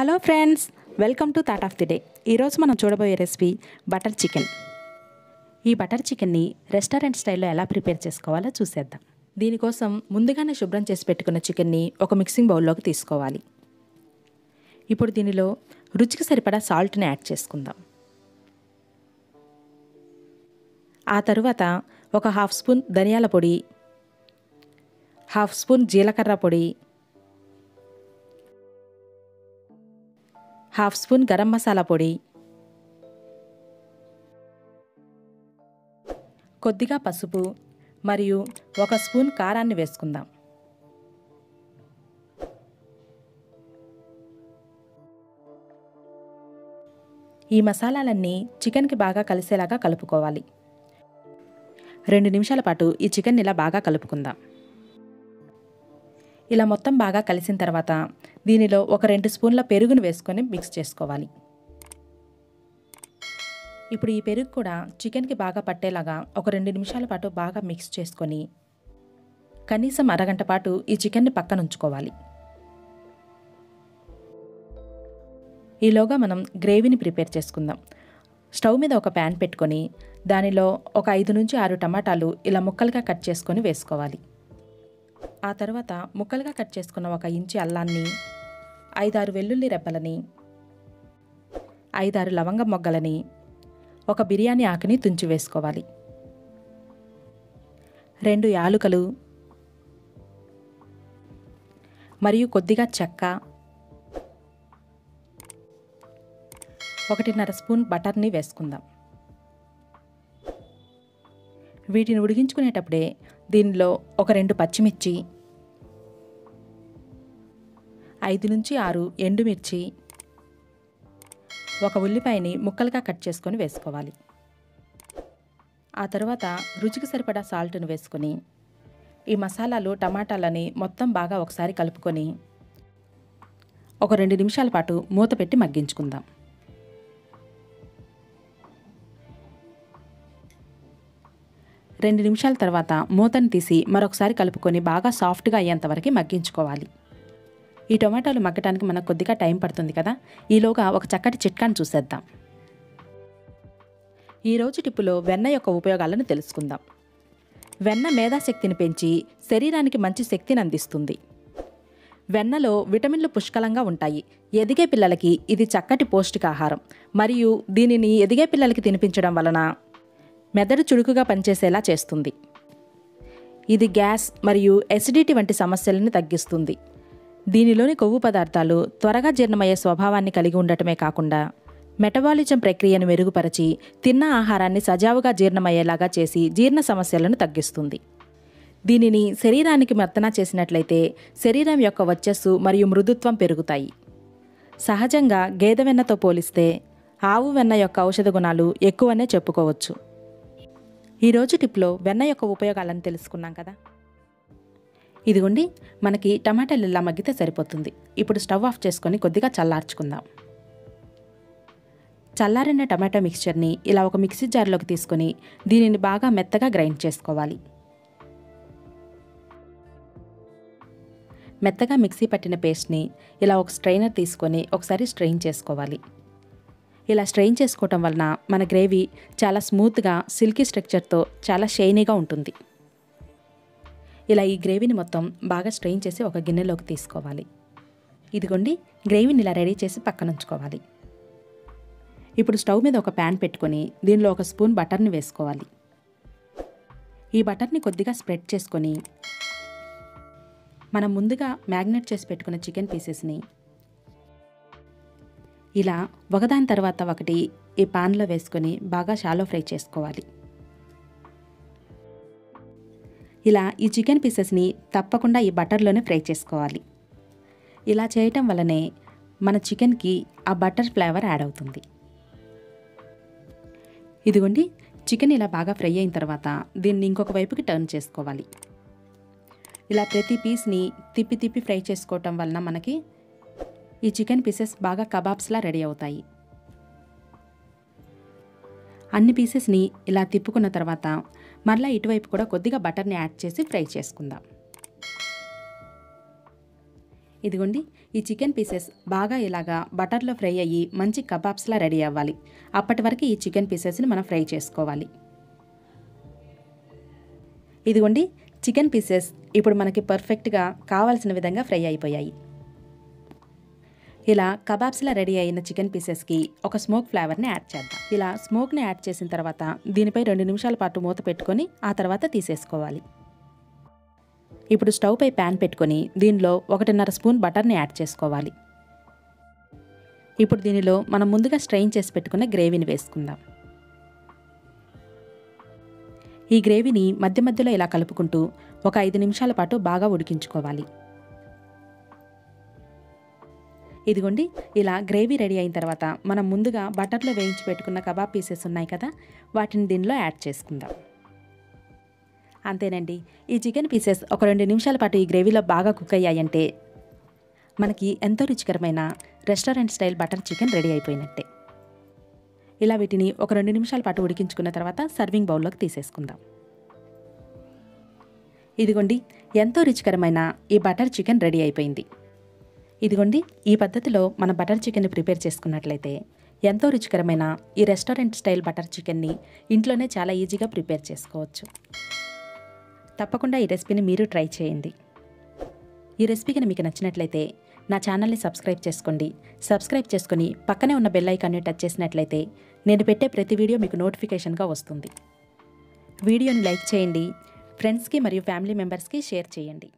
Hello friends, welcome to thought of the day. ఈరోజు మనం చూడబోయే రెసిపీ బటర్ చికెన్. ఈ బటర్ చికెన్ని రెస్టారెంట్ స్టైల్లో ఎలా ప్రిపేర్ చేసుకోవాలో చూసేద్దాం. దీనికోసం ముందుగానే శుభ్రం చేసి పెట్టుకున్న చికెన్ని ఒక మిక్సింగ్ బౌల్లోకి తీసుకోవాలి. ఇప్పుడు దీనిలో రుచికి సరిపడా సాల్ట్ని యాడ్ చేసుకుందాం. ఆ తరువాత ఒక హాఫ్ స్పూన్ ధనియాల పొడి, హాఫ్ స్పూన్ జీలకర్ర పొడి, హాఫ్ స్పూన్ గరం మసాలా పొడి, కొద్దిగా పసుపు మరియు ఒక స్పూన్ కారాన్ని వేసుకుందాం. ఈ మసాలాలన్నీ చికెన్కి బాగా కలిసేలాగా కలుపుకోవాలి. 2 నిమిషాల పాటు ఈ చికెన్ ఇలా బాగా కలుపుకుందాం. ఇలా మొత్తం బాగా కలిసిన తర్వాత దీనిలో ఒక 2 స్పూన్ల పెరుగును వేసుకొని మిక్స్ చేసుకోవాలి. ఇప్పుడు ఈ పెరుగు కూడా చికెన్కి బాగా పట్టేలాగా ఒక 2 నిమిషాల పాటు బాగా మిక్స్ చేసుకొని కనీసం అరగంట పాటు ఈ చికెన్ని పక్కన ఉంచుకోవాలి. ఈలోగా మనం గ్రేవీని ప్రిపేర్ చేసుకుందాం. స్టవ్ మీద ఒక ప్యాన్ పెట్టుకొని దానిలో ఒక 5 నుంచి 6 టమాటాలు ఇలా ముక్కలుగా కట్ చేసుకొని వేసుకోవాలి. ఆ తర్వాత ముక్కలుగా కట్ చేసుకున్న 1 ఇంచి అల్లాన్ని, 5-6 వెల్లుల్లి రెబ్బలని, 5-6 లవంగ మొగ్గలని, ఒక బిర్యానీ ఆకుని తుంచి వేసుకోవాలి. 2 యాలుకలు మరియు కొద్దిగా చెక్క, 1.5 స్పూన్ బటర్ని వేసుకుందాం. వీటిని ఉడికించుకునేటప్పుడే దీనిలో ఒక 2 పచ్చిమిర్చి, 5 నుంచి 6 ఎండుమిర్చి, 1 ఉల్లిపాయని ముక్కలుగా కట్ చేసుకొని వేసుకోవాలి. ఆ తర్వాత రుచికి సరిపడా సాల్ట్ను వేసుకొని ఈ మసాలాలు టమాటాలని మొత్తం బాగా ఒకసారి కలుపుకొని ఒక 2 నిమిషాల పాటు మూత పెట్టి మగ్గించుకుందాం. రెండు నిమిషాల తర్వాత మూతను తీసి మరొకసారి కలుపుకొని బాగా సాఫ్ట్గా అయ్యేంతవరకు మగ్గించుకోవాలి. ఈ టొమాటోలు మగ్గటానికి మనకు కొద్దిగా టైం పడుతుంది కదా, ఈలోగా ఒక చక్కటి చిట్కాను చూసేద్దాం. ఈరోజు టిప్పులో వెన్న యొక్క ఉపయోగాలను తెలుసుకుందాం. వెన్న మేధాశక్తిని పెంచి శరీరానికి మంచి శక్తిని అందిస్తుంది. వెన్నలో విటమిన్లు పుష్కలంగా ఉంటాయి. ఎదిగే పిల్లలకి ఇది చక్కటి పౌష్టికాహారం మరియు దీనిని ఎదిగే పిల్లలకి తినిపించడం వలన మెదడు చురుకుగా పనిచేసేలా చేస్తుంది. ఇది గ్యాస్ మరియు ఎసిడిటీ వంటి సమస్యలను తగ్గిస్తుంది. దీనిలోని కొవ్వు పదార్థాలు త్వరగా జీర్ణమయ్యే స్వభావాన్ని కలిగి ఉండటమే కాకుండా మెటబాలిజం ప్రక్రియను మెరుగుపరిచి తిన్న ఆహారాన్ని సజావుగా జీర్ణమయ్యేలాగా చేసి జీర్ణ సమస్యలను తగ్గిస్తుంది. దీనిని శరీరానికి మర్దన చేసినట్లయితే శరీరం యొక్క వర్చస్సు మరియు మృదుత్వం పెరుగుతాయి. సహజంగా గేదె వెన్నతో పోలిస్తే ఆవు వెన్న యొక్క ఔషధ గుణాలు ఎక్కువనే చెప్పుకోవచ్చు. ఈరోజు టిప్లో వెన్న యొక్క ఉపయోగాలను తెలుసుకున్నాం కదా. ఇదిగోండి, మనకి టమాటాలు ఇలా మగ్గితే సరిపోతుంది. ఇప్పుడు స్టవ్ ఆఫ్ చేసుకొని కొద్దిగా చల్లార్చుకుందాం. చల్లారిన టమాటో మిక్స్చర్ని ఇలా ఒక మిక్సీ జార్లోకి తీసుకొని దీనిని బాగా మెత్తగా గ్రైండ్ చేసుకోవాలి. మెత్తగా మిక్సీ పట్టిన పేస్ట్ని ఇలా ఒక స్ట్రైనర్ తీసుకొని ఒకసారి స్ట్రెయిన్ చేసుకోవాలి. ఇలా స్ట్రెయిన్ చేసుకోవటం వలన మన గ్రేవీ చాలా స్మూత్గా సిల్కీ స్ట్రక్చర్తో చాలా షైనీగా ఉంటుంది. ఇలా ఈ గ్రేవీని మొత్తం బాగా స్ట్రెయిన్ చేసి ఒక గిన్నెలోకి తీసుకోవాలి. ఇదిగోండి, గ్రేవీని ఇలా రెడీ చేసి పక్కన ఉంచుకోవాలి. ఇప్పుడు స్టవ్ మీద ఒక ప్యాన్ పెట్టుకొని దీనిలో 1 స్పూన్ బటర్ని వేసుకోవాలి. ఈ బటర్ని కొద్దిగా స్ప్రెడ్ చేసుకొని మనం ముందుగా మ్యాగ్నేట్ చేసి పెట్టుకున్న చికెన్ పీసెస్ని ఇలా ఒకదాని తర్వాత ఒకటి ఈ పాన్లో వేసుకొని బాగా షాలో ఫ్రై చేసుకోవాలి. ఇలా ఈ చికెన్ పీసెస్ని తప్పకుండా ఈ బటర్లోనే ఫ్రై చేసుకోవాలి. ఇలా చేయటం వల్లనే మన చికెన్కి ఆ బటర్ ఫ్లేవర్ యాడ్ అవుతుంది. ఇదిగోండి, చికెన్ ఇలా బాగా ఫ్రై అయిన తర్వాత దీన్ని ఇంకొక వైపుకి టర్న్ చేసుకోవాలి. ఇలా ప్రతి పీస్ని తిప్పి తిప్పి ఫ్రై చేసుకోవటం వలన మనకి ఈ చికెన్ పీసెస్ బాగా కబాబ్స్లా రెడీ అవుతాయి. అన్ని పీసెస్ని ఇలా తిప్పుకున్న తర్వాత మరలా ఇటువైపు కూడా కొద్దిగా బటర్ని యాడ్ చేసి ఫ్రై చేసుకుందాం. ఇదిగోండి, ఈ చికెన్ పీసెస్ బాగా ఇలాగా బటర్లో ఫ్రై అయ్యి మంచి కబాబ్స్లా రెడీ అవ్వాలి. అప్పటి వరకు ఈ చికెన్ పీసెస్ని మనం ఫ్రై చేసుకోవాలి. ఇదిగోండి, చికెన్ పీసెస్ ఇప్పుడు మనకి పర్ఫెక్ట్గా కావాల్సిన విధంగా ఫ్రై అయిపోయాయి. ఇలా కబాబ్స్లా రెడీ అయిన చికెన్ పీసెస్కి ఒక స్మోక్ ఫ్లేవర్ని యాడ్ చేద్దాం. ఇలా స్మోక్ని యాడ్ చేసిన తర్వాత దీనిపై 2 నిమిషాల పాటు మూత పెట్టుకొని ఆ తర్వాత తీసేసుకోవాలి. ఇప్పుడు స్టవ్ పై ప్యాన్ పెట్టుకొని దీనిలో 1.5 స్పూన్ బటర్ని యాడ్ చేసుకోవాలి. ఇప్పుడు దీనిలో మనం ముందుగా స్ట్రెయిన్ చేసి పెట్టుకున్న గ్రేవీని వేసుకుందాం. ఈ గ్రేవీని మధ్య మధ్యలో ఇలా కలుపుకుంటూ ఒక 5 నిమిషాల పాటు బాగా ఉడికించుకోవాలి. ఇదిగోండి, ఇలా గ్రేవీ రెడీ అయిన తర్వాత మనం ముందుగా బటర్లో వేయించి పెట్టుకున్న కబాబ్ పీసెస్ ఉన్నాయి కదా, వాటిని దీనిలో యాడ్ చేసుకుందాం. అంతేనండి, ఈ చికెన్ పీసెస్ ఒక 2 నిమిషాల పాటు ఈ గ్రేవీలో బాగా కుక్ అయ్యాయంటే మనకి ఎంతో రుచికరమైన restaurant style butter chicken ready అయిపోయినట్టే. ఇలా వీటిని ఒక 2 నిమిషాల పాటు ఉడికించుకున్న తర్వాత సర్వింగ్ బౌల్లోకి తీసేసుకుందాం. ఇదిగోండి, ఎంతో రుచికరమైన ఈ బటర్ చికెన్ రెడీ అయిపోయింది. ఇదిగోండి, ఈ పద్ధతిలో మన బటర్ చికెన్ని ప్రిపేర్ చేసుకున్నట్లయితే ఎంతో రుచికరమైన ఈ రెస్టారెంట్ స్టైల్ బటర్ చికెన్ని ఇంట్లోనే చాలా ఈజీగా ప్రిపేర్ చేసుకోవచ్చు. తప్పకుండా ఈ రెసిపీని మీరు ట్రై చేయండి. ఈ రెసిపీ కనుక మీకు నచ్చినట్లయితే నా ఛానల్ని సబ్స్క్రైబ్ చేసుకోండి. సబ్స్క్రైబ్ చేసుకుని పక్కనే ఉన్న బెల్ ఐకాన్ని టచ్ చేసినట్లయితే నేను పెట్టే ప్రతి వీడియో మీకు నోటిఫికేషన్గా వస్తుంది. వీడియోని లైక్ చేయండి, ఫ్రెండ్స్కి మరియు ఫ్యామిలీ మెంబర్స్కి షేర్ చేయండి.